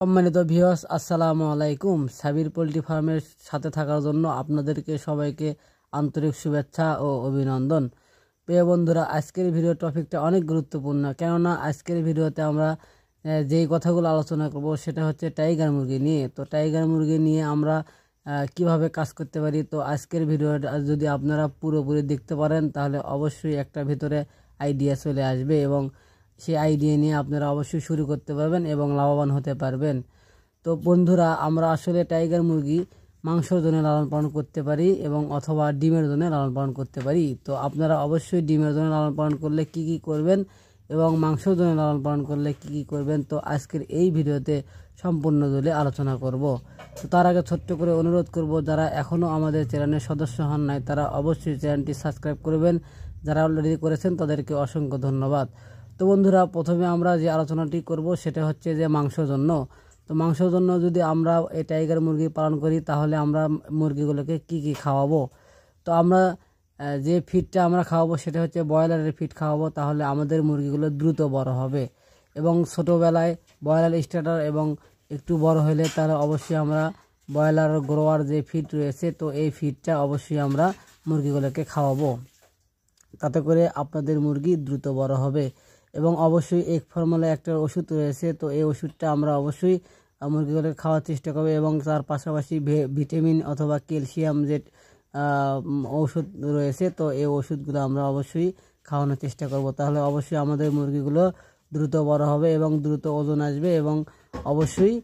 সম্মানিত ভিউয়ার্স, আসসালামু আলাইকুম। সাবির পোল্ট্রি ফার্মের সাথে থাকার জন্য আপনাদেরকে সবাইকে আন্তরিক শুভেচ্ছা ও অভিনন্দন। প্রিয় বন্ধুরা, আজকের ভিডিও টপিকটা অনেক গুরুত্বপূর্ণ, কেননা আজকের ভিডিওতে আমরা যেই কথাগুলো আলোচনা করব সেটা হচ্ছে টাইগার মুরগি নিয়ে। তো টাইগার মুরগি নিয়ে আমরা কিভাবে কাজ করতে পারি। তো আজকের ভিডিওটা যদি আপনারা পুরোপুরি দেখতে পারেন তাহলে অবশ্যই একটা ভিতরে আইডিয়া চলে আসবে এবং সেই আইডিয়া নিয়ে আপনারা অবশ্যই শুরু করতে পারবেন এবং লাভবান হতে পারবেন। তো বন্ধুরা, আমরা আসলে টাইগার মুরগি মাংসের জন্য লালন পালন করতে পারি এবং অথবা ডিমের জন্য লালন পালন করতে পারি। তো আপনারা অবশ্যই ডিমের জন্য লালন পালন করলে কি কি করবেন এবং মাংসের জন্য লালন পালন করলে কি কি করবেন, তো আজকের এই ভিডিওতে সম্পূর্ণ দলে আলোচনা করব। তো তার আগে ছোট্ট করে অনুরোধ করব, যারা এখনও আমাদের চ্যানেলের সদস্য হন নাই তারা অবশ্যই চ্যানেলটি সাবস্ক্রাইব করবেন। যারা অলরেডি করেছেন তাদেরকে অসংখ্য ধন্যবাদ। তো বন্ধুরা, প্রথমে আমরা যে আলোচনাটি করব সেটা হচ্ছে যে মাংসের জন্য। তো মাংসের জন্য যদি আমরা এই টাইগার মুরগি পালন করি তাহলে আমরা মুরগিগুলোকে কি কি খাওয়াবো। তো আমরা যে ফিডটা আমরা খাওয়াবো সেটা হচ্ছে ব্রয়লারের ফিড খাওয়াবো, তাহলে আমাদের মুরগিগুলো দ্রুত বড় হবে। এবং ছোটোবেলায় ব্রয়লার স্টার্টার এবং একটু বড় হলে তাহলে অবশ্যই আমরা ব্রয়লার গ্রোয়ার যে ফিড রয়েছে, তো এই ফিডটা অবশ্যই আমরা মুরগিগুলোকে খাওয়াবো, তাতে করে আপনাদের মুরগি দ্রুত বড় হবে। এবং অবশ্যই এক ফর্মুলা একটা ওষুধ রয়েছে, তো এই ওষুধটা আমরা অবশ্যই মুরগিগুলোকে খাওয়ার চেষ্টা করব এবং তার পাশাপাশি ভিটামিন অথবা ক্যালসিয়াম যে ওষুধ রয়েছে, তো এই ওষুধগুলো আমরা অবশ্যই খাওয়ানোর চেষ্টা করব। তাহলে অবশ্যই আমাদের মুরগিগুলো দ্রুত বড় হবে এবং দ্রুত ওজন আসবে এবং অবশ্যই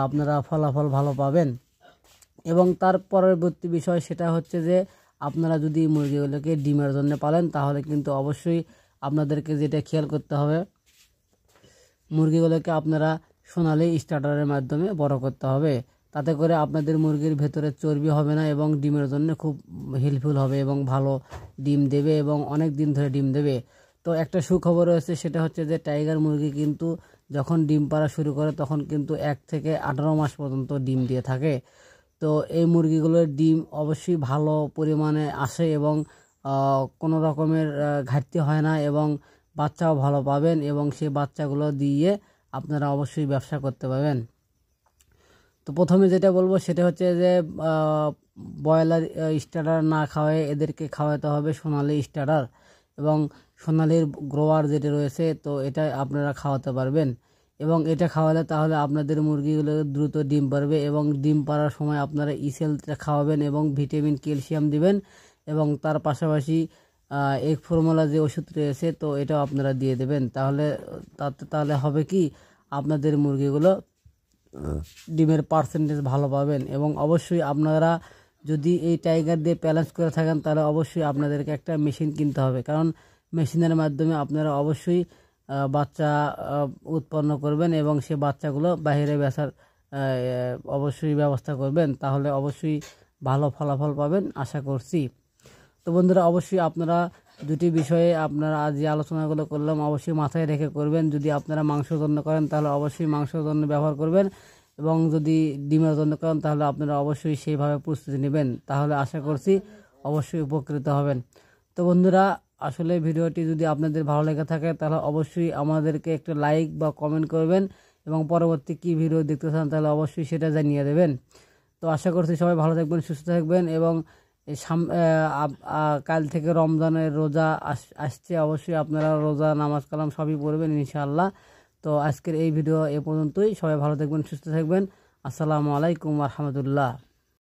আপনারা ফলাফল ভালো পাবেন। এবং তার পরবর্তী বিষয় সেটা হচ্ছে যে আপনারা যদি মুরগিগুলোকে ডিমের জন্য পালেন তাহলে কিন্তু অবশ্যই আপনাদেরকে যেটা খেয়াল করতে হবে, মুরগিগুলোকে আপনারা সোনালি স্টার্টারের মাধ্যমে বড় করতে হবে। তাতে করে আপনাদের মুরগির ভেতরে চর্বি হবে না এবং ডিমের জন্য খুব হেল্পফুল হবে এবং ভালো ডিম দেবে এবং অনেক দিন ধরে ডিম দেবে। তো একটা সুখবর রয়েছে, সেটা হচ্ছে যে টাইগার মুরগি কিন্তু যখন ডিম পাড়া শুরু করে তখন কিন্তু 1 থেকে 18 মাস পর্যন্ত ডিম দিয়ে থাকে। তো এই মুরগিগুলোর ডিম অবশ্যই ভালো পরিমাণে আসে এবং কোনো রকমের ঘাটতি হয় না এবং বাচ্চাও ভালো পাবেন এবং সেই বাচ্চাগুলো দিয়ে আপনারা অবশ্যই ব্যবসা করতে পারবেন। তো প্রথমে যেটা বলবো সেটা হচ্ছে যে ব্রয়লার স্টার্টার না খাওয়ায় এদেরকে খাওয়াতে হবে সোনালি স্টার্টার এবং সোনালির গ্রোয়ার যেটা রয়েছে, তো এটা আপনারা খাওয়াতে পারবেন। এবং এটা খাওয়ালে তাহলে আপনাদের মুরগিগুলো দ্রুত ডিম পারবে এবং ডিম পাড়ার সময় আপনারা ইসেলটা খাওয়াবেন এবং ভিটামিন ক্যালসিয়াম দিবেন এবং তার পাশাপাশি এক ফর্মুলা যে ওষুধ রয়েছে, তো এটাও আপনারা দিয়ে দেবেন। তাহলে হবে কি, আপনাদের মুরগিগুলো ডিমের পার্সেন্টেজ ভালো পাবেন। এবং অবশ্যই আপনারা যদি এই টাইগার দিয়ে ব্যালেন্স করে থাকেন তাহলে অবশ্যই আপনাদেরকে একটা মেশিন কিনতে হবে, কারণ মেশিনের মাধ্যমে আপনারা অবশ্যই বাচ্চা উৎপন্ন করবেন এবং সে বাচ্চাগুলো বাইরে বেচার অবশ্যই ব্যবস্থা করবেন, তাহলে অবশ্যই ভালো ফলাফল পাবেন আশা করছি। তো বন্ধুরা, অবশ্যই আপনারা দুটি বিষয়ে আপনারা আজ যে আলোচনাগুলো করলাম অবশ্যই মাথায় রেখে করবেন। যদি আপনারা মাংসের জন্য করেন তাহলে অবশ্যই মাংসের জন্য ব্যবহার করবেন এবং যদি ডিমের জন্য করেন তাহলে আপনারা অবশ্যই সেইভাবে প্রস্তুতি নেবেন, তাহলে আশা করছি অবশ্যই উপকৃত হবেন। তো বন্ধুরা, আসলে ভিডিওটি যদি আপনাদের ভালো লেগে থাকে তাহলে অবশ্যই আমাদেরকে একটা লাইক বা কমেন্ট করবেন এবং পরবর্তী কী ভিডিও দেখতে চান তাহলে অবশ্যই সেটা জানিয়ে দেবেন। তো আশা করছি সবাই ভালো থাকবেন, সুস্থ থাকবেন এবং কাল থেকে রমজানের রোজা আসছে, অবশ্যই আপনারা রোজা নামাজ কালাম সবই পড়বেন ইনশাআল্লাহ। তো আজকের এই ভিডিও এ পর্যন্তই। সবাই ভালো থাকবেন, সুস্থ থাকবেন। আসসালামু আলাইকুম ওয়া রাহমাতুল্লাহ।